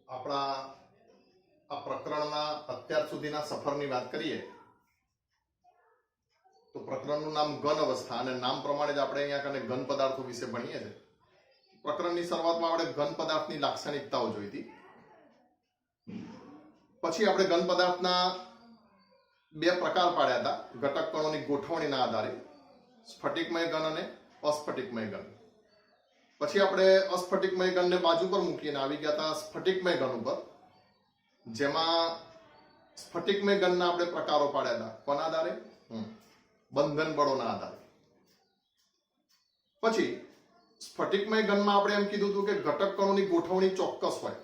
આપણા આ પ્રકરણના અત્યાર સુધીના સફરની વાત કરીએ તો પ્રકરણનું નામ ઘન અવસ્થા અને નામ પ્રમાણે જ આપણે અહીંયા કને ઘન પદાર્થો વિશે ભણીએ છીએ. પ્રકરણની શરૂઆતમાં આપણે ઘન પદાર્થની લાક્ષણિકતાઓ જોઈ હતી. પછી આપણે ઘન પદાર્થના બે પ્રકાર પાડ્યા હતા ઘટક કણોની ગોઠવણીના આધારે, સ્ફટિકમય ઘન અને અસ્ફટિકમય ઘન. પછી આપણે અસ્ફટિકમય ઘનને બાજુ પર મૂકીને આવી ગયા હતા સ્ફટિકમય ઘન ઉપર, જેમાં સ્ફટિકમય ઘનના આપણે પ્રકારો પાડ્યા હતા. કોના આધારે? બંધન બળોના આધારે. પછી સ્ફટિકમય ઘનમાં આપણે એમ કીધું હતું કે ઘટક કણોની ગોઠવણી ચોક્કસ હોય,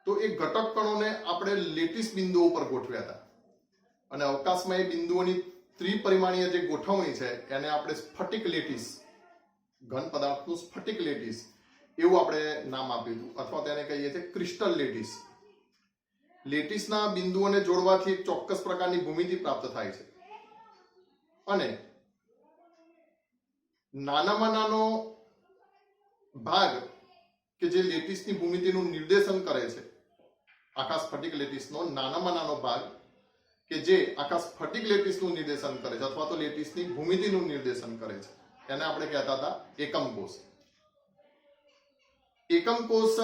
તો એ ઘટક કણોને આપણે લેટિસ બિંદુઓ ઉપર ગોઠવ્યા હતા અને અવકાશમાં એ બિંદુઓની ત્રિપરિમાણીય જે ગોઠવણી છે એને આપણે સ્ફટિક લેટિસ, ઘન પદાર્થનું સ્ફટિક લેટિસ એવું આપણે નામ આપ્યું હતું, અથવા તેને કહીએ છીએ ક્રિસ્ટલ લેટિસ. લેટિસના બિંદુઓને જોડવાથી એક ચોક્કસ પ્રકારની ભૂમિતિ પ્રાપ્ત થાય છે અને નાનામાં નાનો ભાગ કે જે લેટિસની ભૂમિતિનું નિર્દેશન કરે છે, આખા સ્ફટિક લેટિસનો નાનામાં નાનો ભાગ કે જે આખા સ્ફટિક લેટિસનું નિર્દેશન કરે છે અથવા તો લેટિસની ભૂમિતિનું નિર્દેશન કરે છે, એને આપણે કહેતા હતા એકમ કોષ. એકમ કોષ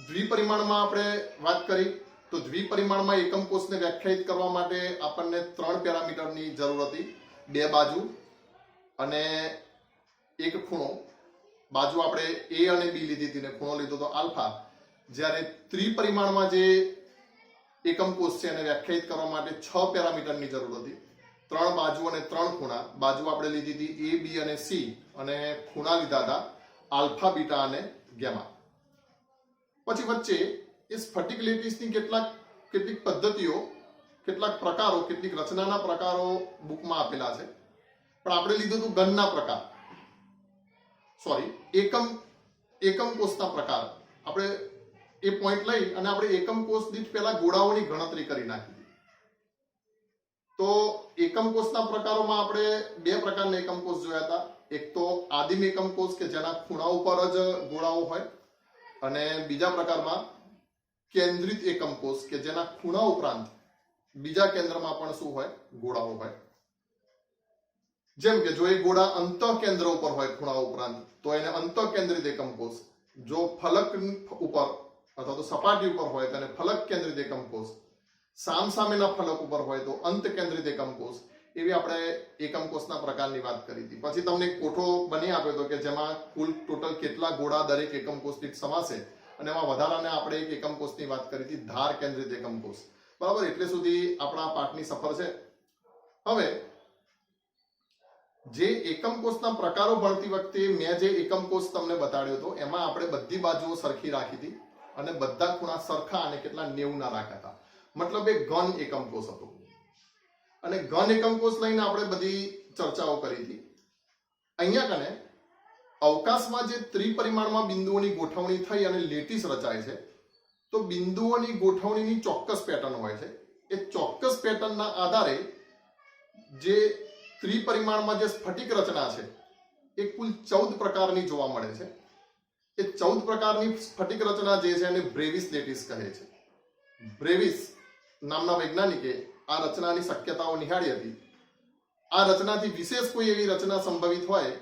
દ્વિપરિમાણમાં આપણે વાત કરી તો દ્વિપરિમાણમાં એકમ કોષને વ્યાખ્યાયિત કરવા માટે આપણને 3 પેરામીટરની જરૂર હતી. 2 બાજુ અને એક ખૂણો. બાજુ આપણે A અને B લીધી હતી ને ખૂણો લીધો તો આલ્ફા. જ્યારે ત્રિપરિમાણમાં જે એકમ કોષ છે એને વ્યાખ્યાયિત કરવા માટે 6 પેરામીટરની જરૂર હતી. 3 બાજુ અને 3 ખૂણા. બાજુ આપણે લીધી હતી A, B અને C અને ખૂણા લીધા હતા આલ્ફા, બીટા અને ગેમા. પછી વચ્ચે એ સ્ફટિક લેટિસની કેટલીક પદ્ધતિઓ, કેટલાક પ્રકારો, કેટલીક રચનાના પ્રકારો બુકમાં આપેલા છે, પણ આપણે લીધું હતું ઘનના પ્રકાર, એકમ કોષના પ્રકાર. આપણે એ પોઈન્ટ લઈ અને આપણે એકમ કોષ દીઠ પહેલા ગોળાઓની ગણતરી કરી નાખી. તો એકમ કોષના પ્રકારોમાં આપણે 2 પ્રકારના એકમ કોષ જોયા હતા. એક તો આદિમ એકમ કોષ કે જેના ખૂણા ઉપર જ ગોળાઓ હોય, અને બીજા પ્રકારમાં કેન્દ્રિત એકમ કોષ કે જેના ખૂણા ઉપરાંત બીજા કેન્દ્રમાં પણ શું હોય? ગોળાઓ હોય. જેમ કે જો એ ગોળા અંતઃ કેન્દ્ર ઉપર હોય ખૂણા ઉપરાંત તો એને અંતઃ કેન્દ્રિત એકમ કોષ, જો ફલક ઉપર અથવા તો સપાટી ઉપર હોય તો એને ફલક કેન્દ્રિત એકમ કોષ, સામસામેના ફલક ઉપર હોય તો અંત કેન્દ્રિત એકમ કોષ. એવી આપણે એકમ કોષના પ્રકારની વાત કરી હતી. પછી તમને એક કોઠો બની આપ્યો હતો કે જેમાં કુલ ટોટલ કેટલા ગોળા દરેક એકમ કોષ દીઠ સમાશે, અને એમાં વધારાને આપણે એક એકમ કોષની વાત કરી હતી, ધાર કેન્દ્રિત એકમ કોષ. બરાબર, એટલે સુધી આપણા પાઠની સફર છે. હવે જે એકમ કોષના પ્રકારો ભણતી વખતે મેં જે એકમ કોષ તમને બતાડ્યો હતો એમાં આપણે બધી બાજુઓ સરખી રાખી હતી અને બધા ખૂણા સરખા અને કેટલા 90 ના રાખ્યા હતા. મતલબ એક ઘન એકમ કોષ હતો અને ઘન એકમ કોષ લઈને આપણે બધી ચર્ચાઓ કરી હતી. અહીંયા કને અવકાશમાં જે ત્રિપરિમાણમાં બિંદુઓની ગોઠવણી થઈ અને લેટિસ રચાય છે, તો બિંદુઓની ગોઠવણીની ચોક્કસ પેટર્ન હોય છે. એ ચોક્કસ પેટર્નના આધારે જે ત્રિપરિમાણમાં જે સ્ફટિક રચના છે એ કુલ 14 પ્રકારની જોવા મળે છે. એ 14 પ્રકારની સ્ફટિક રચના જે છે એને બ્રેવિસ લેટિસ કહે છે. બ્રેવિસ નામના વૈજ્ઞાનિકે આ રચનાની શક્યતાઓ નિહાળી હતી. આ રચનાથી વિશેષ કોઈ એવી રચના સંભવિત હોય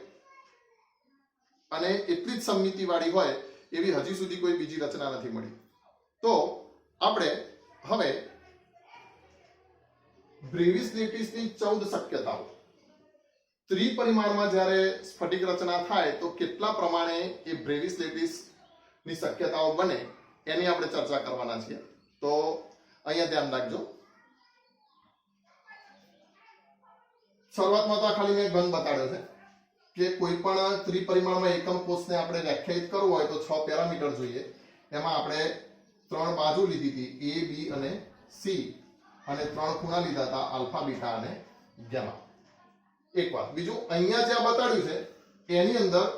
અને એટલી જ સમમિતિવાળી હોય એવી હજી સુધી કોઈ બીજી રચના નથી મળી. તો આપણે હવે બ્રેવિસ લેટિસની 14 શક્યતાઓ, ત્રિપરિમાણમાં જ્યારે સ્ફટિક રચના થાય તો કેટલા પ્રમાણે એ બ્રેવિસ લેટિસની શક્યતાઓ બને એની આપણે ચર્ચા કરવાના છીએ. તો અહીંયા ધ્યાન રાખજો. શરૂઆતમાં તો ખાલી મેં ઘન બતાડ્યો છે કે કોઈ પણ ત્રિપરિમાણમાં એકમ કોષને આપણે વ્યાખ્યાયિત કરવું હોય તો 6 પેરામીટર જોઈએ. એમાં આપણે 3 બાજુ લીધી હતી A, B અને C, અને 3 ખૂણા લીધા હતા આલ્ફા, બીટા અને ગેમા. એક વાત. બીજું, અહીંયા જે બતાડ્યું છે એની અંદર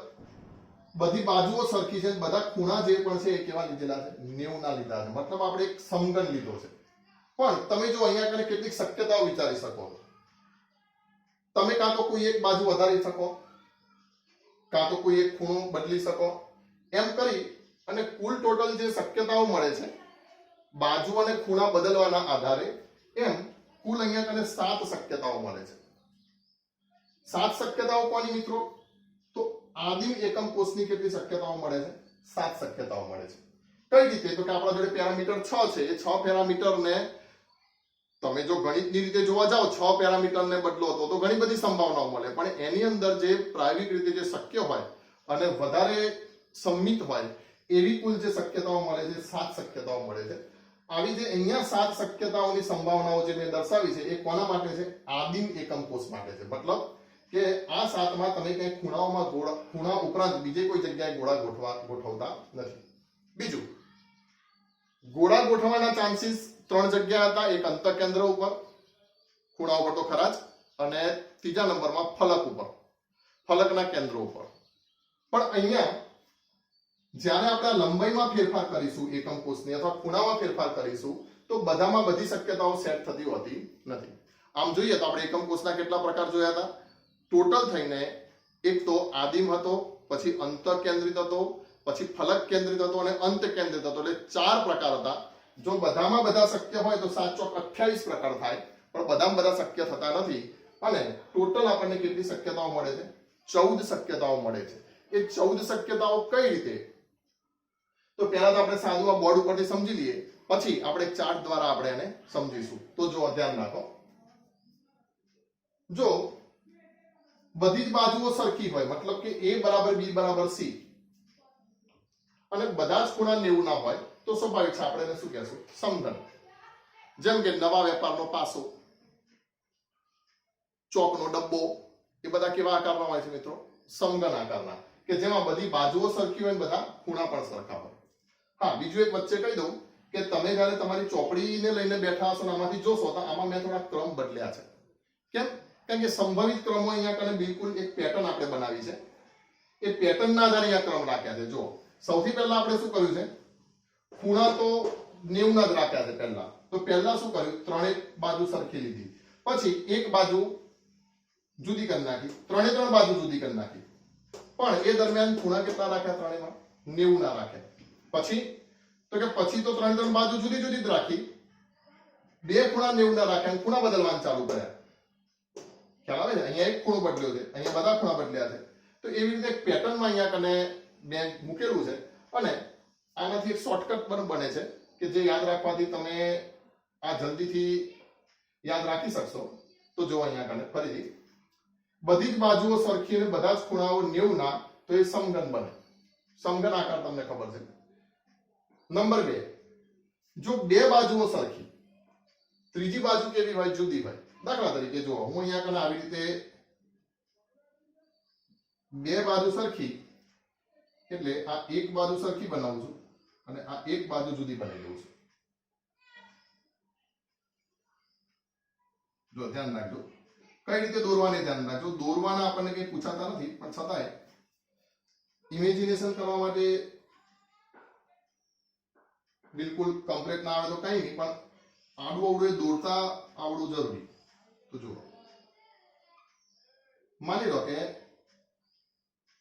બધી બાજુઓ સરખી છે, બધા ખૂણા જે પણ છે એ કેવા લીધેલા છે? 90 ના લીધા છે. મતલબ આપણે એક સમઘન લીધો છે. પણ તમે જો અહીંયા કને કેટલીક શક્યતાઓ વિચારી શકો. તમે કાં તો કોઈ એક બાજુ વધારી શકો, કાં તો કોઈ એક ખૂણો બદલી શકો. એમ કરી અને કુલ ટોટલ જે શક્યતાઓ મળે છે બાજુ અને ખૂણા બદલવાના આધારે, એમ કુલ અહીંયા કને 7 શક્યતાઓ મળે છે. 7 શક્યતાઓ કોની મિત્રો? તો આદિમ એકમ કોષની કેટલી શક્યતાઓ મળે છે? 7 શક્યતાઓ મળે છે. કઈ રીતે? તો કે આપણા જોડે પેરામીટર 6 છે. એ 6 પેરામીટરને તમે જો ગણિતની રીતે જોવા જાઓ 6 પેરામીટરને બદલો તો ઘણી બધી સંભાવનાઓ મળે, પણ એની અંદર જે પ્રાયોગિક રીતે જે શક્ય હોય અને વધારે સંમિત હોય એવી કુલ જે શક્યતાઓ મળે છે 7 શક્યતાઓ મળે છે. આવી જે અહીંયા 7 શક્યતાઓની સંભાવનાઓ જે મેં દર્શાવી છે એ કોના માટે છે? આદિમ એકમ કોષ માટે છે. મતલબ કે આ 7માં તમે કઈ ખૂણાઓમાં ખૂણા ઉપરાંત બીજે કોઈ જગ્યાએ ગોળા ગોઠવતા નથી. બીજું, ગોળા ગોઠવવાના ચાન્સીસ 3 જગ્યા હતા. એક અંતકેન્દ્ર ઉપર, ખૂણા ઉપર તો ખરા જ, અને ત્રીજા નંબરમાં ફલક ઉપર, ફલકના કેન્દ્ર ઉપર. પણ અહીંયા જ્યારે આપણે લંબાઈમાં ફેરફાર કરીશું એકમ કોષની અથવા ખૂણામાં ફેરફાર કરીશું તો બધામાં બધી શક્યતાઓ સેટ થતી હોતી નથી. આમ જોઈએ તો આપણે એકમ કોષના કેટલા પ્રકાર જોયા હતા? ટોટલ થઈને એક તો આદિમ હતો, પછી અંતકેન્દ્રિત હતો, પછી ફલક કેન્દ્રિત હતો અને અંત કેન્દ્રિત હતો. એટલે 4 પ્રકાર હતા. જો બધામાં બધા શક્ય હોય તો 7 ચોક 28 પ્રકાર થાય, પણ બધામાં બધા શક્ય થતા નથી. અને ટોટલ આપણને કેટલી શક્યતાઓ મળે છે? 14 શક્યતાઓ મળે છે. એ 14 શક્યતાઓ કઈ રીતે? તો પહેલા તો આપણે સાદું આ બોર્ડ ઉપરથી સમજી લઈએ, પછી આપણે ચાર્ટ દ્વારા આપણે એને સમજીશું. તો જો ધ્યાન રાખો, જો બધી જ બાજુઓ સરખી હોય, મતલબ કે a બરાબર b બરાબર c, અને બધા જ ખૂણા 90 ના હોય તો સ્વાભાવિક છે આપણે એને શું કહેશું? સમઘન. જેમ કે નવા વેપારનો પાસો, ચોકનો ડબ્બો, એ બધા કેવા આકારના હોય છે મિત્રો? સમઘન આકારના, કે જેમાં બધી બાજુઓ સરખી હોય અને બધા ખૂણા પણ સરખા હોય. હા, બીજું એક વચ્ચે કહી દઉં કે તમે જ્યારે તમારી ચોપડીને લઈને બેઠા હશો ને આમાંથી જોશો તો આમાં મેં થોડા ક્રમ બદલ્યા છે. કેમ? કારણ કે સંભવિત ક્રમો અહીંયા કને બિલકુલ એક પેટર્ન આપણે બનાવી છે. એ પેટર્નના આધારે અહીંયા ક્રમ રાખ્યા છે. જો સૌથી પહેલા આપણે શું કર્યું છે? ખૂણા તો 90 ના જ રાખ્યા છે પહેલા. તો પહેલા શું કર્યું? ત્રણેય બાજુ સરખી લીધી, પછી એક બાજુ જુદી કરી નાખી, ત્રણ બાજુ જુદી કરી નાખી. પણ એ દરમિયાન ખૂણા કેટલા રાખ્યા? ત્રણેયમાં 90 ના રાખ્યા. પછી તો ત્રણ બાજુ જુદી જુદી જ રાખી, બે ખૂણા 90 ના રાખ્યા, ખૂણા બદલવાનું ચાલુ કર્યા. ખ્યાલ આવે છે? અહીંયા એક ખૂણો બદલ્યો છે, અહીંયા બધા ખૂણા બદલ્યા છે. તો એવી રીતે એક પેટર્નમાં અહીંયા કને મેં મૂકેલું છે. અને આનાથી એક શોર્ટકટ પણ બને છે કે જે યાદ રાખવાથી તમે આ જલ્દીથી યાદ રાખી શકશો. તો જો અહીંયા કને ફરીથી બધી જ બાજુઓ સરખી અને બધા જ ખૂણાઓ 90 ના, તો એ સમઘન બને. સમઘન આકાર તમને ખબર છે. નંબર 2, જો બે બાજુઓ સરખી, ત્રીજી બાજુ કેવી હોય? જુદી હોય. દાખલા તરીકે જો હું અહીંયા કને આવી રીતે બે બાજુ સરખી, એટલે આ એક બાજુ સરખી બનાવું છું અને આ એક બાજુ જુદી બનાવી દઉં છું. જો ધ્યાન રાખજો, કઈ રીતે દોરવાની ધ્યાન રાખજો. દોરવાના આપણને કઈ પૂછાતા નથી, પણ છતાંય ઇમેજિનેશન કરવા માટે બિલકુલ કમ્પ્લીટ ના આવે તો કઈ નહીં, પણ આડું અવડું દોરતા આવડું જરૂરી. તો જુઓ, માની લો કે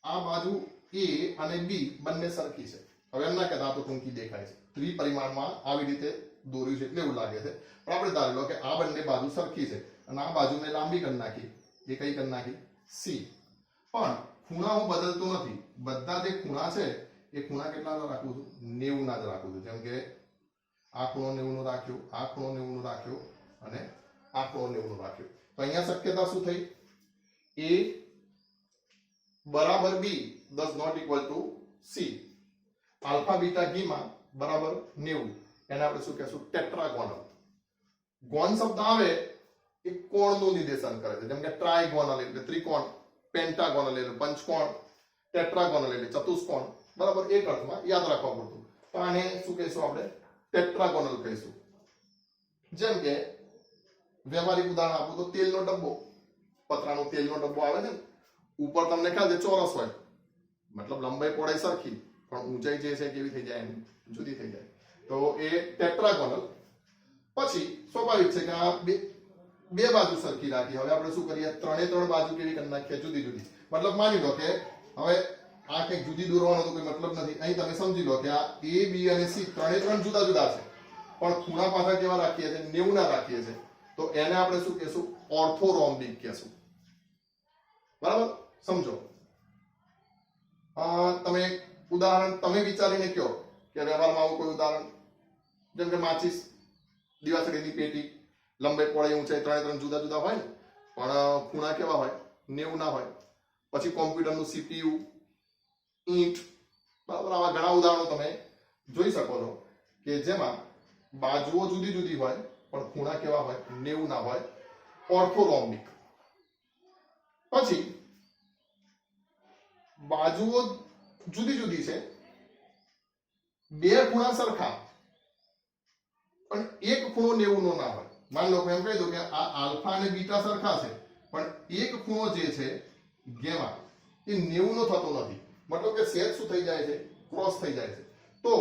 આ બાજુ A અને B બંને સરખી છે. હવે એમ ના કહેતા તો ટૂંકી દેખાય છે, ત્રિપરિમાણમાં આવી રીતે દોર્યું છે એટલે એવું લાગે છે. પણ આપણે ધારી લો કે આ બંને બાજુ સરખી છે અને આ બાજુ મેં લાંબી કરી નાખી. એ કઈ કરી નાખી? C. પણ ખૂણા હું બદલતો નથી. બધા જે ખૂણા છે એ ખૂણા કેટલા રાખું છું? 90 ના જ રાખું છું. જેમ કે આ ખૂણો 90 નો રાખ્યો, આ ખૂણો 90 નો રાખ્યો અને આ ખૂણો 90 નો રાખ્યો. તો અહીંયા શક્યતા શું થઈ? A બરાબર B does not equal to C. Alpha beta gamma બરાબર 90. એને આપણે શું કહેશું? ટેટ્રાગોનલ. ગોન શબ્દ આવે એ કોણનું નિર્દેશન કરે છે. જેમ કે ટ્રાયગોનલ એટલે ત્રિકોણ, પેન્ટાગોનલ એટલે પંચકોણ, ટેટ્રાગોનલ એટલે ચતુષ્કોણ. બરાબર, એક અર્થમાં યાદ રાખવા પડતું. તો આને શું કહીશું? આપણે ટેટ્રાગોનલ કહીશું. જેમ કે વ્યવહારિક ઉદાહરણ આપું તો તેલનો ડબ્બો, પતરાનો તેલનો ડબ્બો આવે છે ને, ઉપર તમને ખ્યાલ છે ચોરસ હોય, મતલબ લંબાઈ પહોળાઈ સરખી, પણ ઊંચાઈ જે છે કેવી થઈ જાય? જુદી થઈ જાય. તો એ ટેટ્રાગોનલ. પછી સ્વાભાવિક છે કે આ બે બાજુ સરખી રાખી. હવે આપણે શું કરીએ? ત્રણે બાજુ કેવી કરી નાખીએ? જુદી જુદી. મતલબ માની લો કે હવે આ કંઈક જુદી દોરવાનો તો કોઈ મતલબ નથી. અહીં તમે સમજી લો કે આ A, B અને C ત્રણે ત્રણ જુદા જુદા છે, પણ ખૂણા પાછા કેવા રાખીએ છીએ? 90 ના રાખીએ છીએ. તો એને આપણે શું કહેશું? ઓર્થોરોમ્બિક કહેશું. બરાબર? સમજો. તમે ઉદાહરણ તમે વિચારીને કહો કે વ્યવહારમાં આવું કોઈ ઉદાહરણ, જેમ કે માચિસ, દિવાસળીની પેટી, લંબાઈ પહોળાઈ ઊંચાઈ ત્રણે ત્રણ જુદા જુદા હોય ને, પણ ખૂણા કેવા હોય? 90 ના હોય. પછી કોમ્પ્યુટરનું CPU, ઈંટ, બરાબર? આવા ઘણા ઉદાહરણો તમે જોઈ શકો છો કે જેમાં બાજુઓ જુદી જુદી હોય પણ ખૂણા કેવા હોય? 90 ના હોય. ઓર્થોરોમ્બિક. પછી બાજુઓ જુદી જુદી છે, બે ખૂણા સરખા, પણ એક ખૂણો 90 નો ના હોય. માની લો એમ કહી દો કે આ આલ્ફા અને બીટા સરખા છે, પણ એક ખૂણો જે છે ગેમા એ 90 નો થતો નથી. મતલબ કે સેજ શું થઈ જાય છે? ક્રોસ થઈ જાય છે. તો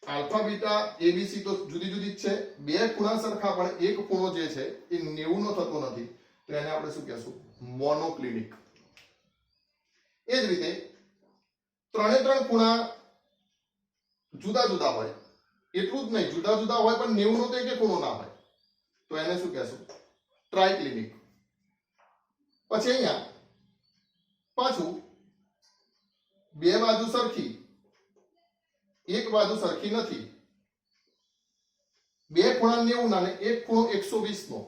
આલ્ફા બીટા એબીસી તો જુદી જુદી જ છે, બે ખૂણા સરખા, પણ એક ખૂણો જે છે એ 90 નો થતો નથી. તો એને આપણે શું કહેશું? મોનોક્લિનિક. એ જ રીતે ત્રણે ત્રણ ખૂણા જુદા જુદા હોય, એટલું જ નહીં, જુદા જુદા હોય પણ 90 નો તો એક ખૂણો ના હોય. તો એને શું કહેશું? ટ્રાઇક્લિનિક. પછી અહીંયા પાછું બે બાજુ સરખી, એક બાજુ સરખી નથી, બે ખૂણા 90 ના ને એક ખૂણો 120 નો,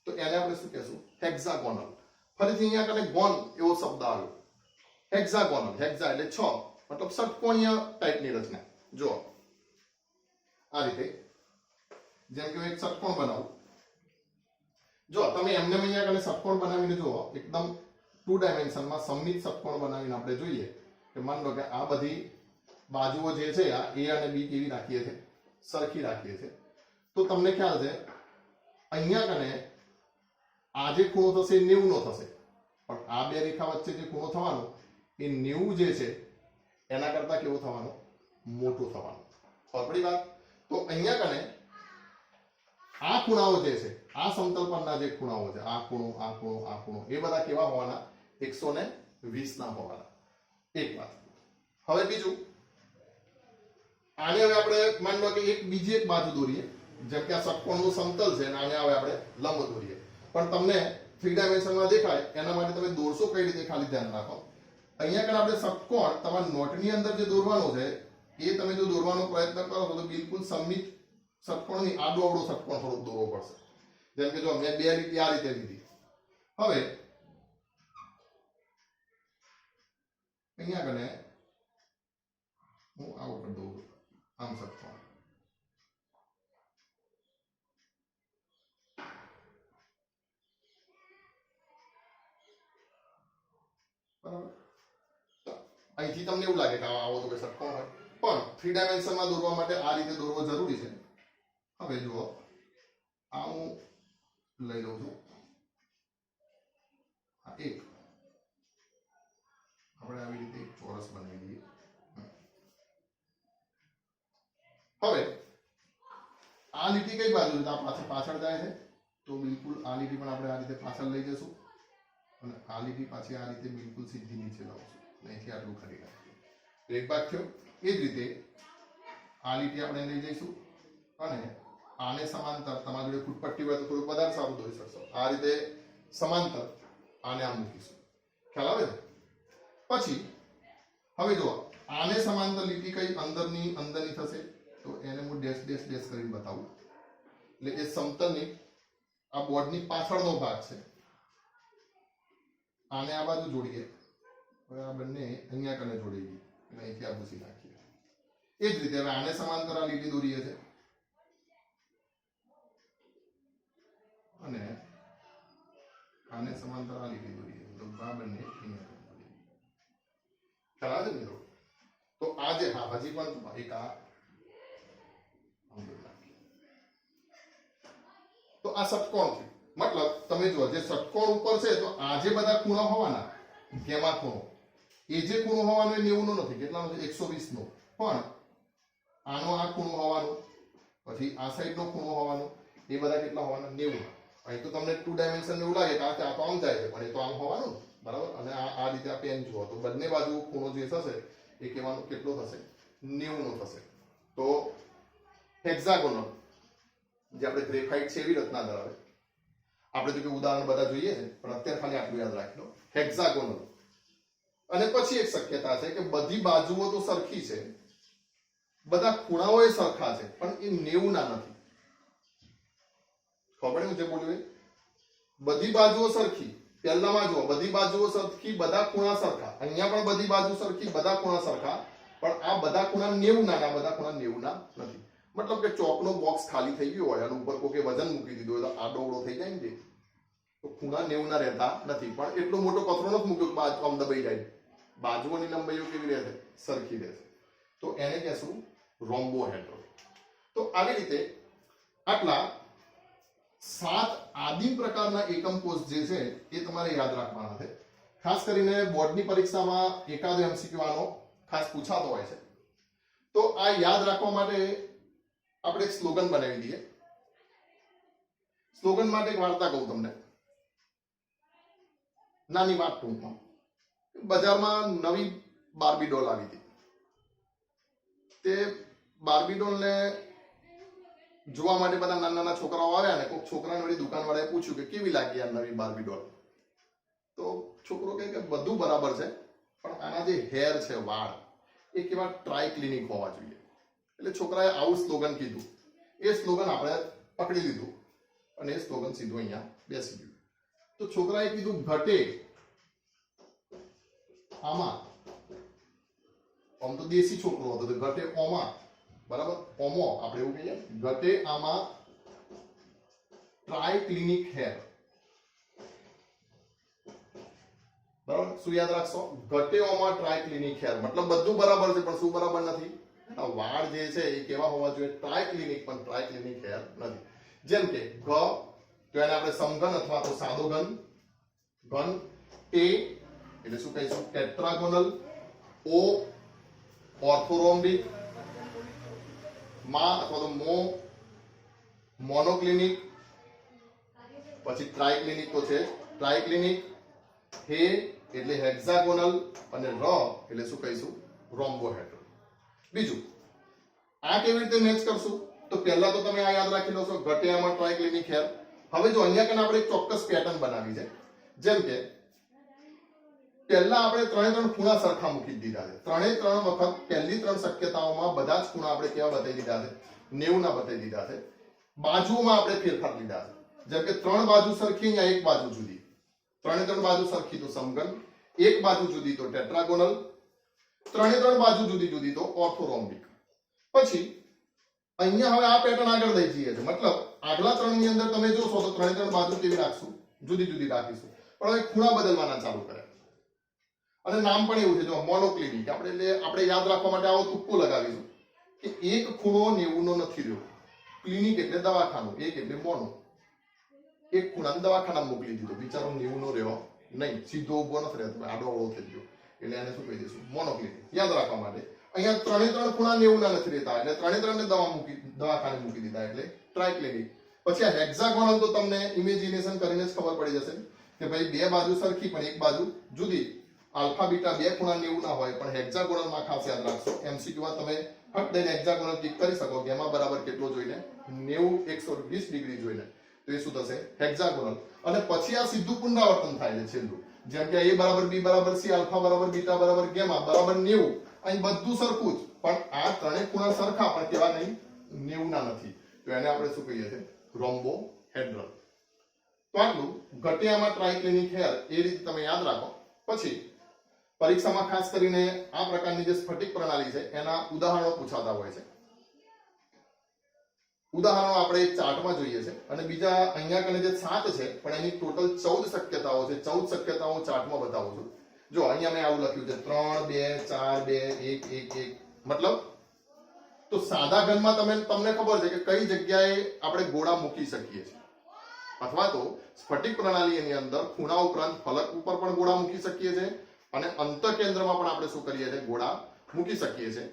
તો એને આપણે શું કહેશું? હેક્સાગોનલ. ફરીથી અહીંયા કને ગોન એવો શબ્દ આવ્યો. હેક્સાગોનલ, હેક્સા એટલે 6, મતલબ ષટકોણીય ટાઈપની રચના. જો આ રીતે, જેમ કે એક ષટકોણ બનાવું. જો તમે એમને અહીંયા કને ષટકોણ બનાવીને જુઓ, એકદમ 2 ડાયમેન્શનમાં સમમિત ષટકોણ બનાવીને આપણે જોઈએ કે માન લો કે આ બધી બાજુઓ જે છે આ A અને B કેવી રાખીએ છે? સરખી રાખીએ છે. તો તમને ખ્યાલ છે અહીંયા કને આ જે ખૂણો થશે એ 90 નો થશે, પણ આ બે રેખા વચ્ચે જે ખૂણો થવાનો એ 90 જે છે એના કરતા કેવું થવાનું? મોટું થવાનું. ખબર વાત? તો અહીંયા કને આ ખૂણાઓ જે છે, આ સમતલ પરના જે ખૂણાઓ છે, આ ખૂણો, આ ખૂણો, આ ખૂણો, એ બધા કેવા હોવાના? 120 ના હોવાના. એક વાત. હવે બીજું, આને હવે આપણે માની લો કે બીજી એક બાજુ દોરીએ, જેમ કે આ ષટકોણનું સમતલ છે અને આને હવે આપણે લંબ દોરીએ. પણ તમને 3 ડાયમેન્શનમાં દેખાય એના માટે તમે દોરશો કઈ રીતે? ખાલી ધ્યાન રાખો. અહીંયા કને આપણે ષટકોણ તમારા નોટની અંદર જે દોરવાનો છે એ તમે જો દોરવાનો પ્રયત્ન કરો તો બિલકુલ સમમિત ષટકોણની આડો અવળો ષટકોણ થોડુંક દોરવો પડશે. જેમ કે જો મેં બે લીટી આ રીતે લીધી. હવે અહીંયા કને હું આવું કરી દઉં, આમ ષટકોણ. બરાબર? અહીંથી તમને એવું લાગે કે આવો તો કોઈ ષટકોણ હોય, પણ 3 ડાયમેન્શનમાં દોરવા માટે આ રીતે દોરવો જરૂરી છે. હવે જુઓ, આ હું લઈ લઉં છું, આ એક આપણે આવી રીતે એક ચોરસ બનાવી દઈએ. હવે આ લીટી કઈ બાજુ છે? આ પાછળ જાય છે, તો બિલકુલ આ લીટી પણ આપણે આ રીતે પાછળ લઈ જશું અને આ લીટી પાછી આ રીતે બિલકુલ સીધી નીચે લાવશું. અહીંથી આટલું ખરી નાખીએ. એક ભાગ થયો. એ જ રીતે આ લીટી આપણે લઈ જઈશું અને આને સમાંતર, તમારી જોડે ફૂટપટ્ટી હોય તો થોડુંક વધારે સારું દોરી શકશો. આ રીતે સમાંતર આને આમ મૂકીશું. ખ્યાલ આવે છે? પછી હવે જો આને સમાંતર લીટી કઈ અંદરની થશે, તો એને હું ડેશ ડેશ ડેશ કરીને બતાવું. એટલે એ સમતલની આ બોર્ડની પાછળનો ભાગ છે. આને આ બાજુ જોડીએ. હવે આ બંને અહીંયા કને જોડી દઈએ અને અહીંથી આ ભૂસી નાખીએ. એ જ રીતે હવે આને સમાંતર આ લીટી દોરીએ છે અને આને સમાંતર આ લીટી દોરીએ. તો આ બંને અહીંયા ખ્યાલ આવે છે મિત્રો? તો આ જે હજી પણ એક આ તો આ ષટકોણ છે. મતલબ તમે જો જે ષટકોણ ઉપર છે તો આ જે બધા ખૂણા હોવાના, ગેમા ખૂણો, એ જે ખૂણો હોવાનો એ 90 નો નથી. કેટલાનો છે? 120 નો. પણ આનો આ ખૂણો હોવાનો, પછી આ સાઈડનો ખૂણો હોવાનો, એ બધા કેટલા હોવાના? 90. અહીં તો તમને 2 ડાયમેન્શન એવું લાગે કારણ કે આ તો આમ જાય છે, પણ એ તો આમ હોવાનું. બરાબર, અને આ રીતે આ પેન જુઓ તો બંને બાજુ ખૂણો જે થશે એ કહેવાનો કેટલો થશે, 90 નો થશે. તો હેક્સાગોનલ જે આપણે ગ્રેફાઇટ છે એવી રચના ધરાવે. આપણે તો કે ઉદાહરણ બધા જોઈએ છે, પણ અત્યારે ખાલી આટલું યાદ રાખી લો, હેક્સાગોનલ. અને પછી એક શક્યતા છે કે બધી બાજુઓ તો સરખી છે, બધા ખૂણાઓ એ સરખા છે, પણ એ 90 ના નથી. ખબર પડી હું જે બોલ્યું એ? બધી બાજુઓ સરખી, પહેલામાં જુઓ બધી બાજુઓ સરખી, બધા ખૂણા સરખા, અહીંયા પણ બધી બાજુ સરખી, બધા ખૂણા સરખા, પણ આ બધા ખૂણા 90 ના, બધા ખૂણા 90 ના નથી. મતલબ કે ચોકનો બોક્સ ખાલી થઈ ગયો હોય અને ઉપર કોઈ વજન મૂકી દીધું હોય તો આડો અવળો થઈ જાય ને, તો ખૂણા 90 ના રહેતા નથી. પણ એટલો મોટો પથરો નથી મૂક્યો કે બાજુ આમ દબાઈ જાય. બાજુઓની લંબાઈઓ કેવી રહેશે, સરખી રહેશે. તો એને કહેશું રોમ્બોહેડ્રલ. તો આવી રીતે આટલા 7 આદિમ પ્રકારના એકમ કોષ જે છે એ તમારે યાદ રાખવાના છે. ખાસ કરીને બોર્ડની પરીક્ષામાં એકાદ એમસીક્યુ આનો ખાસ પૂછાતો હોય છે. તો આ યાદ રાખવા માટે આપણે એક સ્લોગન બનાવી દઈએ. સ્લોગન માટે એક વાર્તા કહું તમને, નાની વાત ટૂંકમાં. બજારમાં નવી બાર્બી ડોલ આવી હતી. તે બાર્બી ડોલને જોવા માટે બધા નાના નાના છોકરાઓ આવ્યા ને કોઈક છોકરાને વળી દુકાનવાળાએ પૂછ્યું કે કેવી લાગી આ નવી બાર્બી ડોલ? તો છોકરો કહે કે બધું બરાબર છે, પણ આના જે હેર છે, વાળ, એ કેવા ટ્રાયક્લિનિક હોવા જોઈએ. એટલે છોકરાએ આવું સ્લોગન કીધું. એ સ્લોગન આપણે પકડી લીધું અને એ સ્લોગન સીધું અહીંયા બેસી ગયું. તો છોકરાએ કીધું ઘટે આમાં, આમ તો દેશી છોકરો હતો, તો ઘટે ઓમાં, બરાબર, ઓમો આપણે એવું કહીએ, ઘટે આમાં ટ્રાયક્લિનિક હેર. બરાબર, શું યાદ રાખશો? ઘટે ઓમાં ટ્રાયક્લિનિક હેર, મતલબ બધું બરાબર છે, પણ શું બરાબર નથી? વાળ જે છે એ કેવા હોવા જોઈએ? ટ્રાયક્લિનિક, પણ ટ્રાયક્લિનિક હેર નથી. જેમ કે ઘ, તો એને આપણે સમઘન અથવા તો સાદો ઘન, ઘન. ટે એટલે શું કહીશું? ટેટ્રાગોનલ. ઓ ઓર્થોરોમ્બિક. મા અથવા તો મો મોનોક્લિનિક. પછી ટ્રાયક્લિનિક તો છે, ટ્રાયક્લિનિક. હે એટલે હેક્સાગોનલ અને ર એટલે શું કહીશું? રોમ્બોહેડ્રલ. બીજું આ કેવી રીતે મેચ કરશું? તો પહેલા તો તમે આ યાદ રાખી લો છો, ઘટિયામાં ટ્રાયક્લિનિક હેર. હવે જો અહીંયા કને આપણે એક ચોક્કસ પેટર્ન બનાવી છે. જેમ કે પહેલા આપણે 3 ખૂણા સરખા મૂકી દીધા છે. 3 વખત પહેલી 3 શક્યતાઓમાં બધા જ ખૂણા આપણે કેવા બતાવી દીધા છે? 90 ના બતાવી દીધા છે. બાજુઓમાં આપણે ફેરફાર લીધા છે. જેમ કે 3 બાજુ સરખી, અહીંયા એક બાજુ જુદી. 3 બાજુ સરખી તો સમઘન, એક બાજુ જુદી તો ટેટ્રાગોનલ, 3 બાજુ જુદી જુદી તો ઓર્થોરોમ્બિક. પછી અહીંયા હવે આ પેટર્ન આગળ લઈ જઈએ છે. મતલબ આગલા 3 ની અંદર તમે જોશો તો 3 બાજુ કેવી રાખશું? જુદી જુદી રાખીશું. પણ હવે ખૂણા બદલવાના ચાલુ કર્યા. અને નામ પણ એવું છે, જો મોનોક્લિનિક. આપણે યાદ રાખવા માટે આવો તુક્કો લગાવીશું કે એક ખૂણો 90 નો નથી રહ્યો. ક્લિનિક એટલે દવાખાનું, એક એટલે મોનો. એક ખૂણાને દવાખાનામાં મોકલી દીધો, બિચારો 90 નો રહ્યો નહીં, સીધો ઉભો નથી રહેતો, આડો અવળો થઈ ગયો. એટલે એને શું કહી દઈશું? મોનોક્લિનિક. યાદ રાખવા માટે અહીંયા 3 ખૂણા 90 ના નથી રહેતા, એટલે 3 ને દવાખાને મૂકી દીધા, એટલે ટ્રાયક્લિનિક. પછી આ હેક્સાગોનલ તો તમને ઇમેજિનેશન કરીને જ ખબર પડી જશે કે ભાઈ બે બાજુ સરખી પણ એક બાજુ જુદી. આલ્ફા બીટા બે ખૂણા 90 ના હોય, પણ હેક્સાગોનલમાં ખાસ યાદ રાખશો, એમસીક્યુમાં તમે ફટ દઈને હેક્સાગોનલ ક્લિક કરી શકો કે એમાં બરાબર કેટલો જોઈને? 90 120 ડિગ્રી જોઈને. તો એ શું થશે? હેક્સાગોનલ. અને પછી આ સીધું પુનરાવર્તન થાય છે છેલ્લું. જેમ કે a બરાબર b બરાબર c, આલ્ફા બરાબર બીટા બરાબર ગેમા બરાબર 90. અહીં બધું સરખું જ, પણ આ 3 ખૂણા સરખા પણ કેવા નહીં? 90 ના નથી. તો એને આપણે શું કહીએ છીએ? રોમ્બોહેડ્રલ. તો આટલું ઘટિયામાં ટ્રાયક્લિનિક હેર, એ રીતે તમે યાદ રાખો. પછી પરીક્ષામાં ખાસ કરીને આ પ્રકારની જે સ્ફટિક પ્રણાલી છે એના ઉદાહરણો પૂછાતા હોય છે. ઉદાહરણો આપણે એક ચાર્ટમાં જોઈએ છે, અને બીજા અહીંયા કને જે 7 છે પણ એની ટોટલ 14 શક્યતાઓ છે. 14 શક્યતાઓ ચાર્ટમાં બતાવું છું. જો અહીંયા મેં આવું લખ્યું છે 3 2 4 2 1 1 1. મતલબ તો સાદા ઘનમાં તમને ખબર છે કે કઈ જગ્યાએ આપણે ગોળા મૂકી શકીએ છીએ, અથવા તો સ્ફટિક પ્રણાલીની અંદર ખૂણા ઉપરાંત ફલક ઉપર પણ ગોળા મૂકી શકીએ છીએ, અને અંતકેન્દ્રમાં પણ આપણે શું કરીએ છીએ? ગોળા મૂકી શકીએ છીએ.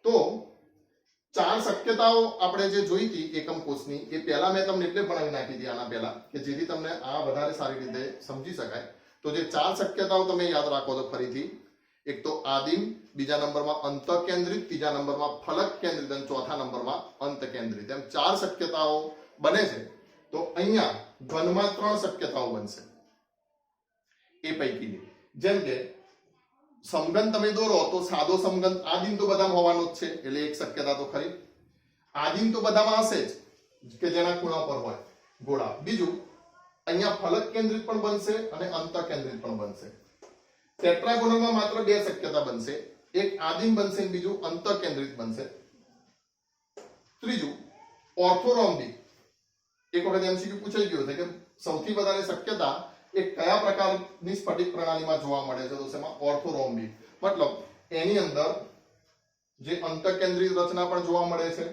તો 4 શક્યતાઓ આપણે જે જોઈ હતી એકમ કોષની, એ પહેલા મેં તમને એટલે ભણાવી નાખી હતી આના પહેલા, કે જેથી તમને આ વધારે સારી રીતે સમજી શકાય. તો જે 4 શક્યતાઓ તમે યાદ રાખો તો ફરીથી, એક તો આદિમ, બીજા નંબરમાં અંતઃકેન્દ્રિત, ત્રીજા નંબરમાં ફલક કેન્દ્રિત અને ચોથા નંબરમાં અંત કેન્દ્રિત, એમ 4 શક્યતાઓ બને છે. તો અહીંયા ઘનમાં 3 શક્યતાઓ બનશે એ પૈકીની. જેમ કે સમઘન તમે દોરો તો સાદો સમઘન આદિમ તો બધામાં હોવાનો જ છે, એટલે એક શક્યતા તો ખરી. આદિમ તો બધામાં હશે જ કે જેના ખૂણા પર હોય ગોળા. બીજું અહીંયા ફલક કેન્દ્રિત પણ બનશે અને અંત કેન્દ્રિત પણ બનશે. ટેટ્રાગોનલમાં માત્ર 2 શક્યતા બનશે, એક આદિમ બનશે અને બીજું અંત કેન્દ્રિત બનશે. ત્રીજું ઓર્થોરોમ્બિક. એક વખત એમસીક્યુ પૂછાઈ ગયો છે કે સૌથી વધારે શક્યતા એ કયા પ્રકારની સ્ફટિક પ્રણાલીમાં જોવા મળે છે, તો તેમાં ઓર્થોરોમ્બિક. મતલબ એની અંદર જે અંત કેન્દ્રિત રચના પણ જોવા મળે છે,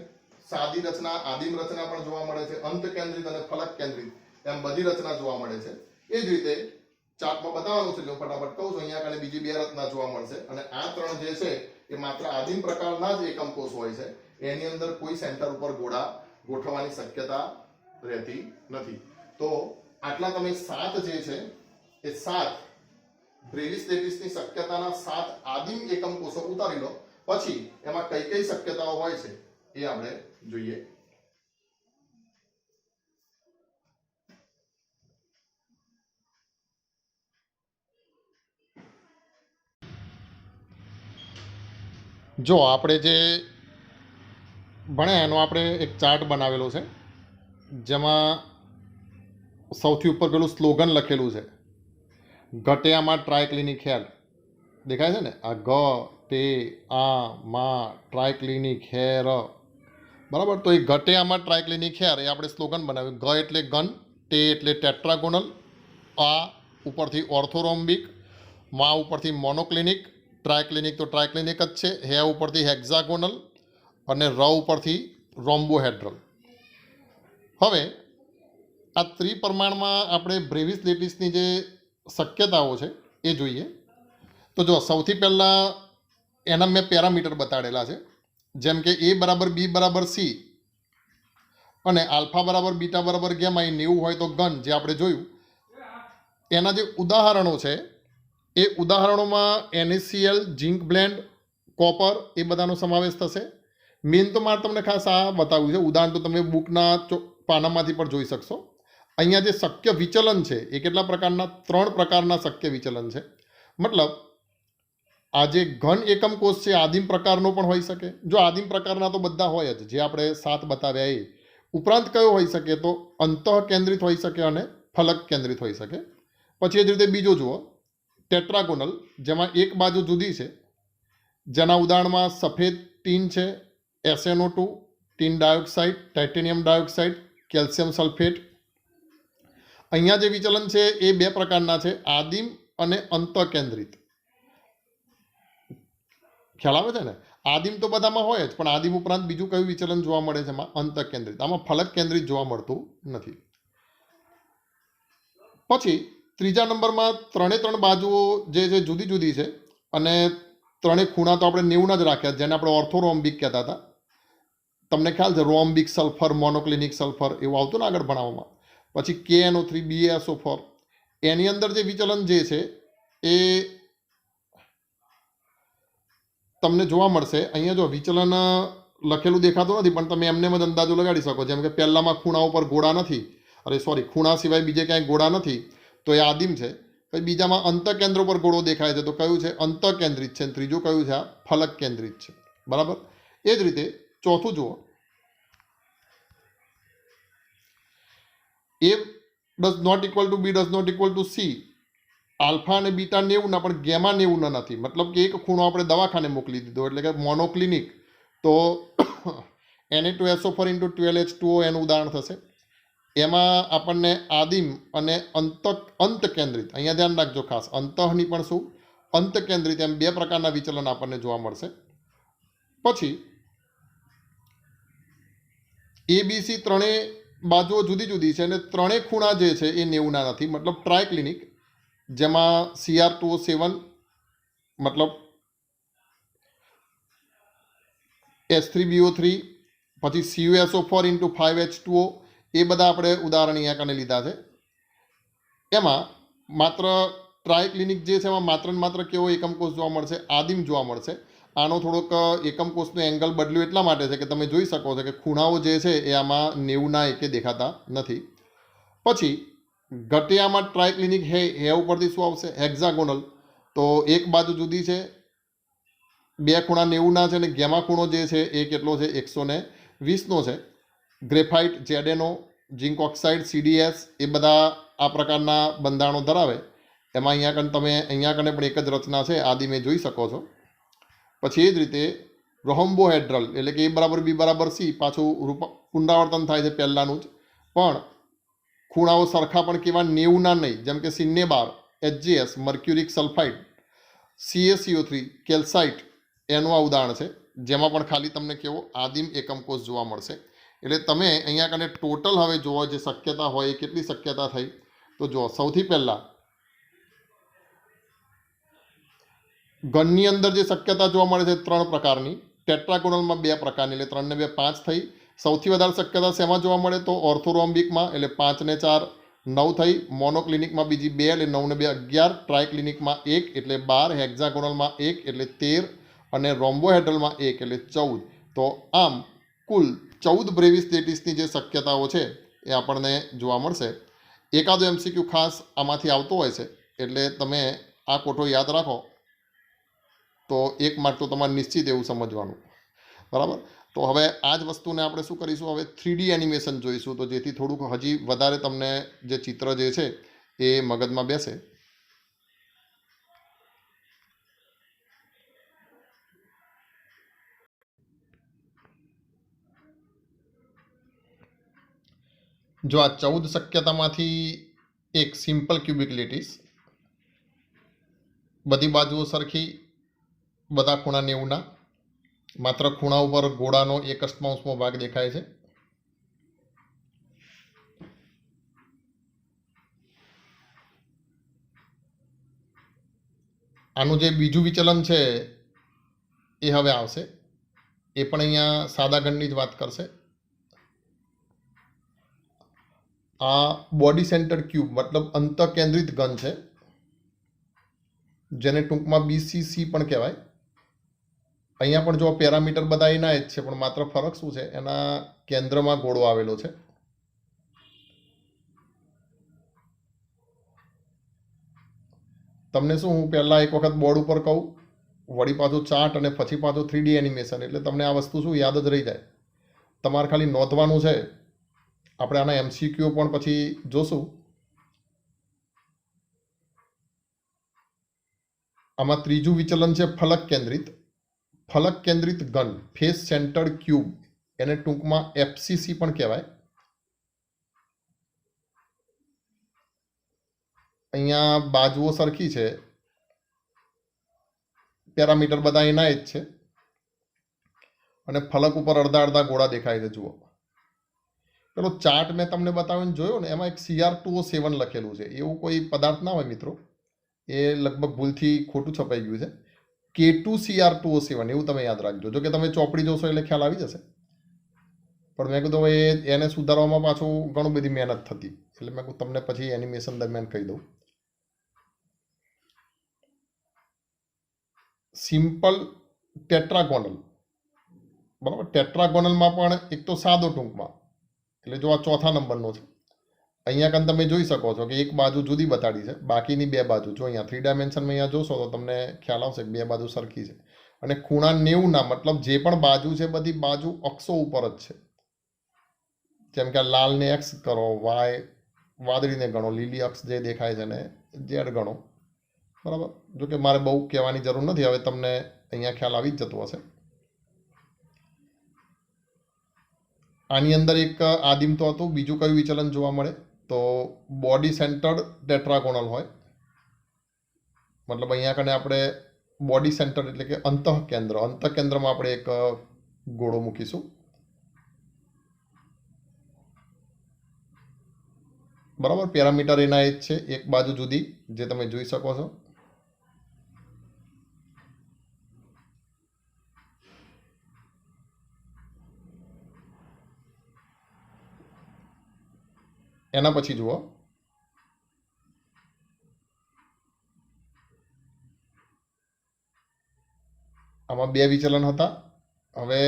સાદી રચના, આદિમ રચના પણ જોવા મળે છે, અંત કેન્દ્રિત અને ફલક કેન્દ્રિત એમ બધી રચના જોવા મળે છે. એ જ રીતે ચાર્ટમાં બતાવવાનું છે, જો ફટાફટ કહું છું, અહીંયા આગળ બીજી 2 રચના જોવા મળશે અને આ 3 જે છે એ માત્ર આદિમ પ્રકારના જ એકમ કોષ હોય છે. એની અંદર કોઈ સેન્ટર ઉપર ગોળા ગોઠવવાની શક્યતા રહેતી નથી. તો આટલા તમે 7 જે છે એ 7 બ્રેવિસ લેટિસની શક્યતાના 7 આદિમ એકમ કોષો ઉતારી લો. પછી એમાં કઈ કઈ શક્યતાઓ હોય છે એ આપણે જોઈએ. જો આપણે જે ભણ્યા એનો આપણે એક ચાર્ટ બનાવેલો છે, જેમાં સૌથી ઉપર પેલું સ્લોગન લખેલું છે, ઘટેઆમાં ટ્રાયક્લિનિક હેર. દેખાય છે ને, આ ગ તે આ માં ટ્રાયક્લિનિક હેર, બરાબર. તો એ ઘટેઆમાં ટ્રાયક્લિનિક હેર એ આપણે સ્લોગન બનાવ્યું. ગ એટલે ગન, તે એટલે ટેટ્રાગોનલ, આ ઉપરથી ઓર્થોરોમ્બિક, મા ઉપરથી મોનોક્લિનિક, ટ્રાયક્લિનિક તો ટ્રાયક્લિનિક જ છે, હે ઉપરથી હેક્ઝાગોનલ અને ર ઉપરથી રોમ્બોહેડ્રલ. હવે આ ત્રિપરિમાણમાં આપણે બ્રેવિસ લેટિસની જે શક્યતાઓ છે એ જોઈએ. તો જો સૌથી પહેલાં એના મેં પેરામીટર બતાડેલા છે, જેમ કે A બરાબર B બરાબર C અને આલ્ફા બરાબર બીટા બરાબર ગેમા એ 90 હોય તો ગન, જે આપણે જોયું. એના જે ઉદાહરણો છે એ ઉદાહરણોમાં NaCl, ઝિંક બ્લેન્ડ, કોપર એ બધાનો સમાવેશ થશે. મેન તો મારે તમને ખાસ આ બતાવ્યું છે, ઉદાહરણ તો તમે બુકના પાનામાંથી પણ જોઈ શકશો. અહીંયા જે શક્ય વિચલન છે એ કેટલા પ્રકારના? 3 પ્રકારના શક્ય વિચલન છે. મતલબ આ જે ઘન એકમ કોષ છે આદિમ પ્રકારનો પણ હોઈ શકે. જો આદિમ પ્રકારના તો બધા હોય જ, જે આપણે 7 બતાવ્યા એ. ઉપરાંત કયો હોઈ શકે? તો અંતઃ કેન્દ્રિત હોઈ શકે અને ફલક કેન્દ્રિત હોઈ શકે. પછી એ જ રીતે બીજો જુઓ, ટેટ્રાગોનલ, જેમાં એક બાજુ જુદી છે, જેના ઉદાહરણમાં સફેદ ટીન છે, SnO2, tin dioxide, titanium dioxide, calcium sulphate. અહીંયા જે વિચલન છે એ 2 પ્રકારના છે, આદિમ અને અંત કેન્દ્રિત. ખ્યાલ આવે છે ને? આદિમ તો બધામાં હોય જ, પણ આદિમ ઉપરાંત બીજું કયું વિચલન જોવા મળે છે? એમાં અંત કેન્દ્રિત. આમાં ફલક કેન્દ્રિત જોવા મળતું નથી. પછી ત્રીજા નંબરમાં 3 બાજુઓ જે છે જુદી જુદી છે અને 3 ખૂણા તો આપણે 90ના જ રાખ્યા, જેને આપણે ઓર્થોરોમ્બિક કહેતા હતા. તમને ખ્યાલ છે, રોમ્બિક સલ્ફર, મોનોક્લિનિક સલ્ફર એવું આવતું ને આગળ ભણાવવામાં. પછી KNO3, BaSO4. એની અંદર જે વિચલન જે છે એ તમને જોવા મળશે. અહીંયા જો વિચલન લખેલું દેખાતું નથી, પણ તમે એમને જ અંદાજો લગાડી શકો. જેમ કે પહેલામાં ખૂણા ઉપર ગોળા નથી, ખૂણા સિવાય બીજે ક્યાંય ગોળા નથી, તો એ આદિમ છે. પછી બીજામાં અંત કેન્દ્ર પર ગોળો દેખાય છે, તો કયું છે? અંત કેન્દ્રિત છે. ત્રીજું કયું છે? આ ફલક કેન્દ્રિત છે. બરાબર. એ જ રીતે ચોથું જુઓ, A does not equal to B does not equal to C. Alpha અને બીટા 90 ના, પણ ગેમા 90 ના નથી. મતલબ કે એક ખૂણો આપણે દવાખાને મોકલી દીધો, એટલે કે મોનોક્લિનિક. તો Na2SO4 × 12H2O એનું ઉદાહરણ થશે. એમાં આપણને આદિમ અને અંત કેન્દ્રિત, અહીંયા ધ્યાન રાખજો ખાસ, અંતઃની પણ શું? અંત કેન્દ્રિત, એમ 2 પ્રકારના વિચલન આપણને જોવા મળશે. પછી ABC 3 બાજુઓ જુદી જુદી છે અને 3 ખૂણા જે છે એ 90 ના નથી. મતલબ ટ્રાયક્લિનિક, જેમાં Cr2O7 મતલબ H3BO3, પછી CuSO4 × 5H2O, એ બધા આપણે ઉદાહરણ અહીંયા કને લીધા છે. એમાં માત્ર ટ્રાયક્લિનિક જે છે એમાં માત્ર ને માત્ર કેવો એકમકોષ જોવા મળશે? આદિમ જોવા મળશે. આનો થોડોક એકમકોષનો એંગલ બદલ્યો એટલા માટે છે કે તમે જોઈ શકો છો કે ખૂણાઓ જે છે એ આમાં 90ના એકે દેખાતા નથી. પછી ઘટિયામાં ટ્રાયક્લિનિક હે ઉપરથી શું આવશે? હેક્ઝાગોનલ. તો એક બાજુ જુદી છે, બે ખૂણા 90ના છે, અને ગેમા ખૂણો જે છે એ કેટલો છે? 120નો છે. ગ્રેફાઇટ, જેડેનો, ઝિંક ઓક્સાઇડ, સીડીએસ એ બધા આ પ્રકારના બંધારણો ધરાવે. એમાં અહીંયા કને પણ એક જ રચના છે, આદિમે જોઈ શકો છો. પછી એ જ રીતે રોહમ્બોહેડ્રલ, એટલે કે A = B = C, પાછું પુનરાવર્તન થાય છે પહેલાંનું જ, પણ ખૂણાઓ સરખા પણ કેવા? 90ના નહીં. જેમ કે સિન્નેબાર, HGS, મર્ક્યુરિક સલ્ફાઇડ, CaCO3, કેલ્સાઇટ એનું આ ઉદાહરણ છે, જેમાં પણ ખાલી તમને કેવો? આદિમ એકમકોષ જોવા મળશે. એટલે તમે અહીંયા કને ટોટલ હવે જોવા જે શક્યતા હોય એ કેટલી શક્યતા થઈ? તો જુઓ, સૌથી પહેલાં ઘનની અંદર જે શક્યતા જોવા મળે છે 3 પ્રકારની, ટેટ્રાગોનલમાં 2 પ્રકારની, એટલે 3 ને 2 5 થઈ. સૌથી વધારે શક્યતા શેમાં જોવા મળે? તો ઓર્થોરોમ્બિકમાં, એટલે 5 ને 4 9 થઈ. મોનોક્લિનિકમાં બીજી 2, એટલે 9 ને 2 11. ટ્રાયક્લિનિકમાં 1, એટલે 12. હેક્ઝાગોનલમાં 1, એટલે 13. અને રોમ્બોહેડ્રલમાં 1, એટલે 14. તો આમ કુલ 14 બ્રેવિસ ડેટિસની જે શક્યતાઓ છે એ આપણને જોવા મળશે. એકાદો MCQ ખાસ આમાંથી આવતો હોય છે, એટલે તમે આ કોઠો યાદ રાખો તો 1 માર્ક તો તમારે નિશ્ચિત એવું સમજવાનું. બરાબર. તો હવે આ જ વસ્તુને આપણે શું કરીશું? હવે 3D એનિમેશન જોઈશું, તો જેથી થોડુંક હજી વધારે તમને જે ચિત્ર જે છે એ મગજમાં બેસે. જો આ 14 શક્યતામાંથી એક સિમ્પલ ક્યુબિક લેટિસ, બધી બાજુઓ સરખી, બધા ખૂણા 90ના, માત્ર ખૂણા ઉપર ગોળાનો 1/8મો ભાગ દેખાય છે. આનું જે બીજું વિચલન છે એ હવે આવશે. એ પણ અહીંયા સાદા ઘનની જ વાત કરશે. આ બોડી સેન્ટર ક્યુબ, મતલબ અંતઃકેન્દ્રિત ઘન છે, જેને ટૂંકમાં BCC પણ કહેવાય. અહીંયા પણ જો પેરામીટર બધા એના જ છે, પણ માત્ર ફરક શું છે? એના કેન્દ્રમાં ગોળો આવેલો છે. તમને શું, હું પહેલાં એક વખત બોર્ડ ઉપર કહું, વળી પાછું ચાર્ટ, અને પછી પાછું 3D એનિમેશન, એટલે તમને આ વસ્તુ શું યાદ જ રહી જાય. તમારે ખાલી નોંધવાનું છે. આપણે આના MCQ પણ પછી જોશું. આમાં ત્રીજું વિચલન છે ફલક કેન્દ્રિત. ફલક કેન્દ્રિત ઘન, ફેસ સેન્ટર્ડ ક્યુબ, એને ટૂંકમાં FCC પણ કહેવાય. અહીંયા બાજુઓ સરખી છે, પેરામીટર બધા એના જ છે, અને ફલક ઉપર અડધા અડધા ગોળા દેખાય છે. જુઓ, પેલો ચાર્ટ મેં તમને બતાવીને જોયો ને, એમાં એક Cr2O7 લખેલું છે. એવું કોઈ પદાર્થ ના હોય મિત્રો, એ લગભગ ભૂલથી ખોટું છપાઈ ગયું છે. K2Cr2O7 એવું તમે યાદ રાખજો. જો કે તમે ચોપડી જોશો એટલે ખ્યાલ આવી જશે, પણ મેં કીધું હવે એને સુધારવામાં પાછું ઘણું બધી મહેનત થતી, એટલે મેં કીધું તમને પછી એનિમેશન દરમિયાન કહી દઉં. સિમ્પલ ટેટ્રાગોનલ, બરાબર. ટેટ્રાગોનલમાં પણ એક તો સાદો ટૂંકમાં, એટલે જો આ ચોથા નંબરનો છે. અહીંયા કાન તમે જોઈ શકો છો કે એક બાજુ જુદી બતાડી છે, બાકીની 2 બાજુ જો અહીંયા 3 ડાયમેન્શનમાં અહીંયા જોશો તો તમને ખ્યાલ આવશે કે 2 બાજુ સરખી છે. અને ખૂણા 90ના, મતલબ જે પણ બાજુ છે બધી બાજુ અક્ષો ઉપર જ છે. જેમ કે લાલને X કરો, વાદળીને ગણો, લીલી અક્ષ જે દેખાય છે ને Z ગણો. બરાબર. જો કે મારે બહુ કહેવાની જરૂર નથી, હવે તમને અહીંયા ખ્યાલ આવી જ જતો હશે. આની અંદર એક આદિમ તો હતું. બીજું કયું વિચલન જોવા મળે? તો બોડી સેન્ટર્ડ ટેટ્રાગોનલ હોય, મતલબ અહીંયા કને આપણે બોડી સેન્ટર એટલે કે અંતઃકેન્દ્રમાં આપણે એક ગોળો મૂકીશું. બરાબર. પેરામીટર એના જ છે, એક બાજુ જુદી, જે તમે જોઈ શકો છો. એના પછી જુઓ, બે વિચલન હતા. હવે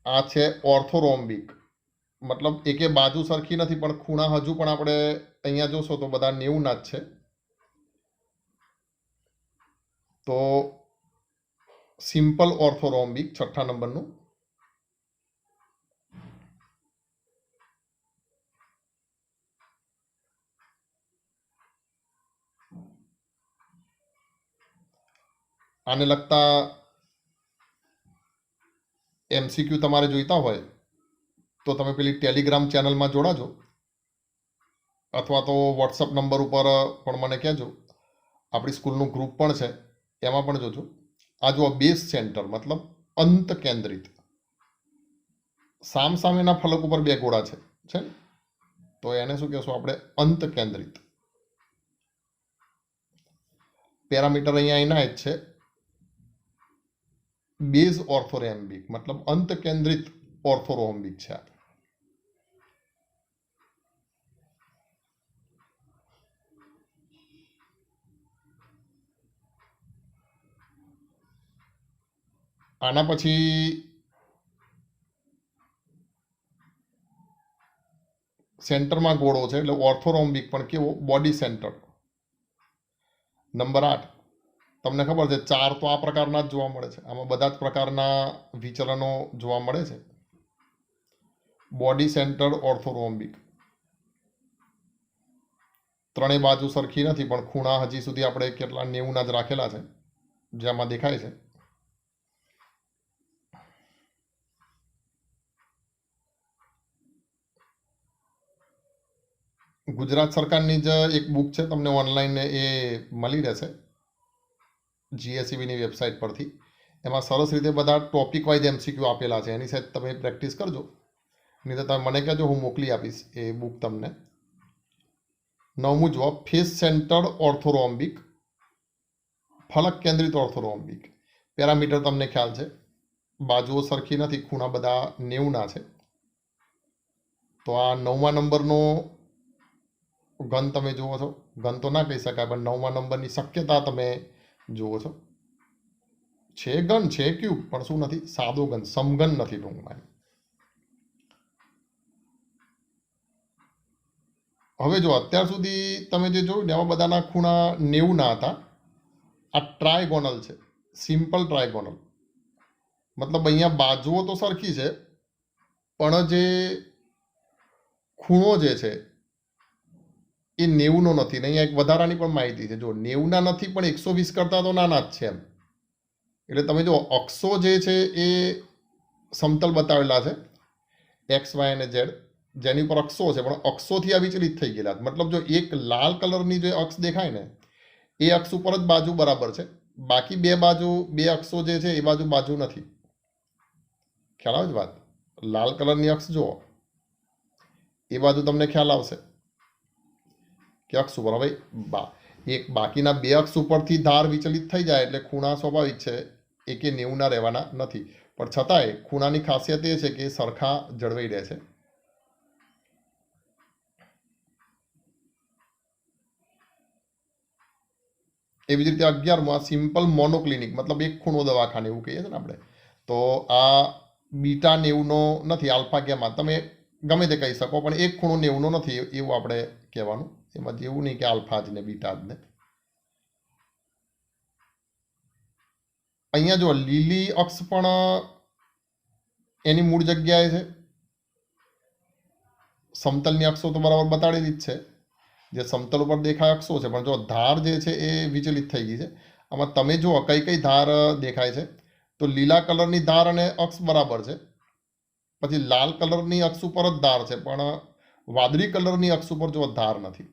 આ છે ઓર્થોરોમ્બિક, મતલબ એકે બાજુ સરખી નથી પણ ખૂણા હજુ પણ આપણે અહીંયા જોશો તો બધા 90ના જ છે. તો સિમ્પલ ઓર્થોરોમ્બિક 6થા નંબરનું. આને લગતા MCQ તમારે જોઈતા હોય તો તમે પેલી ટેલિગ્રામ ચેનલમાં જોડાજો, અથવા તો વોટ્સઅપ નંબર ઉપર પણ મને કહેજો. આપણી સ્કૂલનું ગ્રુપ પણ છે, એમાં પણ જોજો. આ જો બેઝ સેન્ટર મતલબ અંત કેન્દ્રિત, સામસામેના ફલક ઉપર બે ગોળા છે ને, તો એને શું કહેશું આપણે? અંત કેન્દ્રિત. પેરામીટર અહીંયા એના જ છે, બેઝ ઓર્થોરોમ્બિક મતલબ અંત કેન્દ્રિત ઓર્થોરોમ્બિક છે. આના પછી સેન્ટરમાં ગોળો છે એટલે ઓર્થોરોમ્બિક પણ કેવો? Body centre. નંબર 8. તમને ખબર છે 4 તો આ પ્રકારના જ જોવા મળે છે. આમાં બધા જ પ્રકારના વિચલનો જોવા મળે છે. Body centre orthorhombic. ત્રણેય બાજુ સરખી નથી પણ ખૂણા હજી સુધી આપણે કેટલા 90ના જ રાખેલા છે, જેમાં દેખાય છે. ગુજરાત સરકારની જ એક બુક છે, તમને ઓનલાઈન એ મળી રહેશે GSEBની વેબસાઇટ પરથી. એમાં સરસ રીતે બધા ટોપિક વાઇઝ MCQ આપેલા છે. એની સાથે તમે પ્રેક્ટિસ કરજો, નહીં તો તમે મને કહેજો, હું મોકલી આપીશ એ બુક તમને. 9મું જવાબ ફેસ સેન્ટર ઓર્થોરોમ્બિક, ફલક કેન્દ્રિત ઓર્થોરોમ્બિક. પેરામીટર તમને ખ્યાલ છે, બાજુઓ સરખી નથી, ખૂણા બધા 90ના છે. તો આ 9મા નંબરનો ઘન તમે જુઓ છો. ઘન તો ના કહી શકાય પણ 9મા નંબરની શક્યતા તમે જુઓ છો. છે ઘન, છે ક્યુબ, પણ શું નથી? સાદો ઘન, સમઘન નથી ટૂંકમાં. હવે જો અત્યાર સુધી તમે જે જોયું ને એમાં બધાના ખૂણા 90ના હતા. આ ટ્રાયગોનલ છે, સિમ્પલ ટ્રાયગોનલ. મતલબ અહીંયા બાજુઓ તો સરખી છે પણ જે ખૂણો જે છે એ 90નો નથી. ને અહીંયા એક વધારાની પણ માહિતી છે. જો 90ના નથી પણ 120 કરતાં તો નાના જ છે એમ. એટલે તમે જો અક્ષો જે છે એ સમતલ બતાવેલા છે, X, Y અને Z, જેની પર અક્ષો છે પણ અક્ષોથી આ વિચલિત થઈ ગયેલા. મતલબ જો એક લાલ કલરની જે અક્ષ દેખાય ને એ અક્ષ ઉપર જ બાજુ બરાબર છે, બાકી બે અક્ષો જે છે એ બાજુ નથી. ખ્યાલ આવે છે વાત? લાલ કલરની અક્ષ જુઓ, એ બાજુ તમને ખ્યાલ આવશે કે અક્ષ ઉપર. હવે બાકીના બે અક્ષ ઉપરથી ધાર વિચલિત થઈ જાય એટલે ખૂણા સ્વાભાવિક છે એકે 90ના રહેવાના નથી. પણ છતાંય ખૂણાની ખાસિયત એ છે કે સરખા જળવાઈ રહે છે. એવી જ રીતે 11મું આ સિમ્પલ મોનોક્લિનિક, મતલબ એક ખૂણો દવાખાને એવું કહીએ છીએ ને આપણે. તો આ બીટા 90નો નથી, આલ્ફા ગેમા તમે ગમે તે કહી શકો, પણ એક ખૂણો 90નો નથી એવું આપણે કહેવાનું. એમાં જેવું નહીં કે આલ્ફા જ ને બીટા જ ને. અહીંયા જો લીલી અક્ષ પણ એની મૂળ જગ્યાએ છે. સમતલની અક્ષો તો બરાબર બતાડેલી જ છે, જે સમતલ ઉપર દેખાય અક્ષો છે, પણ જો ધાર જે છે એ વિચલિત થઈ ગઈ છે. આમાં તમે જુઓ કઈ કઈ ધાર દેખાય છે. તો લીલા કલરની ધાર અને અક્ષ બરાબર છે, પછી લાલ કલરની અક્ષ ઉપર જ ધાર છે, પણ વાદળી કલરની અક્ષ ઉપર જો ધાર નથી.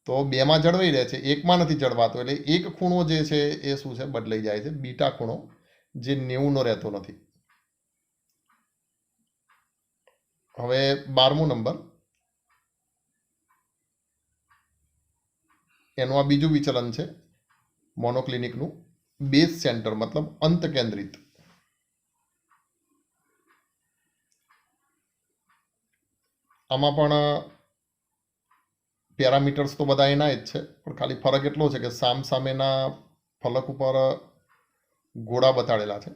તો બેમાં જળવાઈ રહે છે, એકમાં નથી જળવાતો. એટલે એક ખૂણો જે છે એ શું છે? બદલાઈ જાય છે, બીટા ખૂણો, જે 90નો રહેતો નથી. હવે 12મો નંબર, એનું આ બીજું વિચલન છે મોનોક્લિનિકનું, બેઝ સેન્ટર મતલબ અંત કેન્દ્રિત. આમાં પણ પેરામીટર્સ તો બધા એના જ છે, પણ ખાલી ફરક એટલો છે કે સામસામેના ફલક ઉપર ગોળા બતાડેલા છે.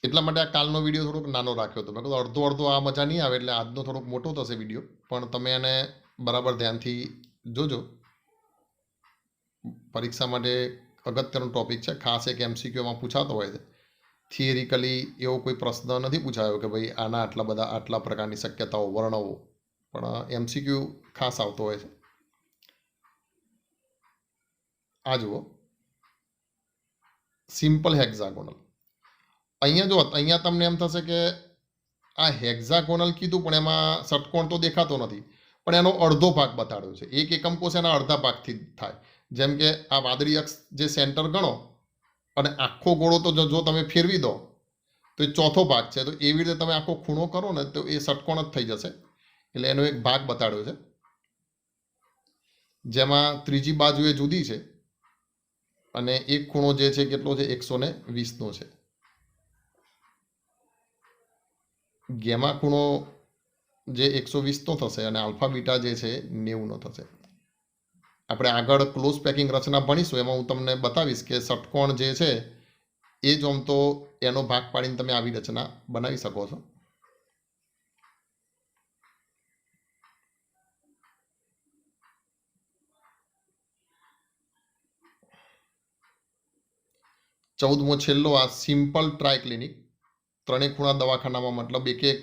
એટલા માટે આ કાલનો વિડીયો થોડોક નાનો રાખ્યો હતો. મેં કીધું અડધો અડધો આ મજા નહીં આવે, એટલે આજનો થોડોક મોટો થશે વિડીયો, પણ તમે એને બરાબર ધ્યાનથી જોજો. પરીક્ષા માટે અગત્યનો ટોપિક છે. ખાસ એક એમસીક્યુમાં પૂછાતો હોય છે. થિયરિકલી એવો કોઈ પ્રશ્ન નથી પૂછાયો કે ભાઈ આના આટલા પ્રકારની શક્યતાઓ વર્ણવો, પણ એમસીક્યુ ખાસ આવતો હોય છે. આ જુઓ, સિમ્પલ હેક્ઝાગોનલ. અહીંયા તમને એમ થશે કે આ હેક્ઝાગોનલ કીધું, પણ એમાં ષટકોણ તો દેખાતો નથી, પણ એનો અડધો ભાગ બતાડ્યો છે. એક એકમ કોષ એના અડધા ભાગથી થાય. જેમ કે આ વાદળી અક્ષ જે સેન્ટર ગણો અને આખો ગોળો તો જો તમે ફેરવી દો તો એ ચોથો ભાગ છે. તો એવી રીતે તમે આખો ખૂણો કરો ને તો એ ષટકોણ જ થઈ જશે. એટલે એનો એક ભાગ બતાડ્યો છે, જેમાં ત્રીજી બાજુ એ જુદી છે અને એક ખૂણો જે છે કેટલો છે, 120નો છે. ગેમા ખૂણો જે 120નો થશે અને આલ્ફા બીટા જે છે 90નો થશે. આપણે આગળ ક્લોઝ પેકિંગ રચના ભણીશું, એમાં હું તમને બતાવીશ કે ષટકોણ જે છે એ જ આમ તો એનો ભાગ પાડીને તમે આવી રચના બનાવી શકો છો. ચૌદમો છેલ્લો, આ સિમ્પલ ટ્રાયક્લિનિક. ત્રણેય ખૂણા દવાખાનામાં, મતલબ એક એક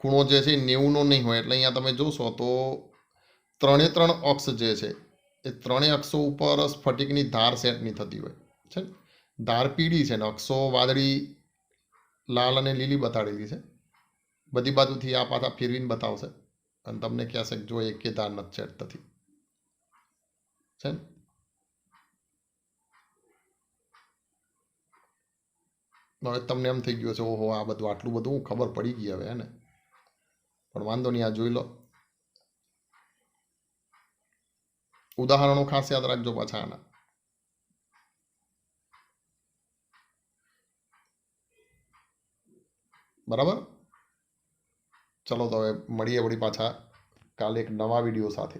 ખૂણો જે છે 90નો નહીં હોય. એટલે અહીંયા તમે જોશો તો ત્રણે ત્રણ અક્ષ જે છે એ ત્રણેય અક્ષો ઉપર સ્ફટિકની ધાર સેટની થતી હોય છે. ધાર પીળી છે ને અક્ષો વાદળી, લાલ અને લીલી બતાડેલી છે. બધી બાજુથી આ પાછા ફેરવીને બતાવશે અને તમને કહેશે કે જો એકે ધાર નથી સેટ થતી છે. હવે તમને એમ થઈ ગયું છે ઓહો આ બધું આટલું બધું ખબર પડી ગઈ હવે, ને પણ વાંધો નહીં, આ જોઈ લો. ઉદાહરણો ખાસ યાદ રાખજો પાછા આના. બરાબર, ચલો તો હવે મળીએ વળી પાછા કાલે એક નવા વિડીયો સાથે.